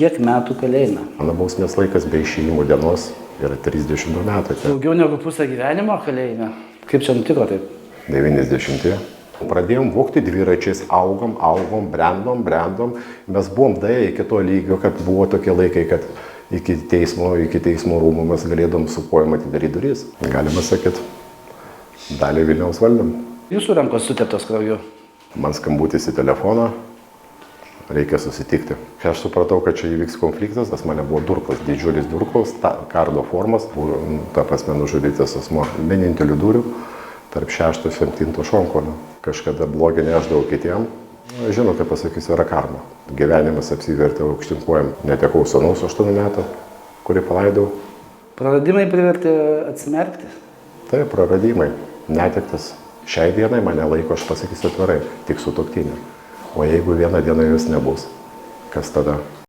Kiek metų kalėjime? Mano bausmės laikas be išėjimo dienos yra 32 metai. Daugiau negu pusę gyvenimo kalėjime. Kaip čia nutiko taip? 90. Pradėjom vogti dviračiais, augom, brendom. Mes buvom daėję iki to lygio, kad buvo tokie laikai, kad iki teismo rūmų mes galėdom su kojom atidaryti duris. Galima sakyti, dalį Vilniaus valdėm. Jūsų rankos suteptos krauju? Man skambutis į telefoną, reikia susitikti. Kai aš supratau, kad čia įvyks konfliktas, pas mane buvo durklas, didžiulis durklas, kardo formos, buvo, ta prasme, nužudytas asmuo vieninteliu duriu tarp 6-7 šonkolio. Kažkada blogį neždavau kitiem. Žinau, kaip pasakysiu, yra karma. Gyvenimas apsivertė aukštyn kojom. Netekau sūnaus 8 metų, kurį palaidau. Praradimai privertė atsimerkti? Tai praradimai, netektis. Šiai dienai mane laiko, aš pasakysiu atvirai, tik sutuoktinė. O jeigu vieną dieną jos nebus, kas tada?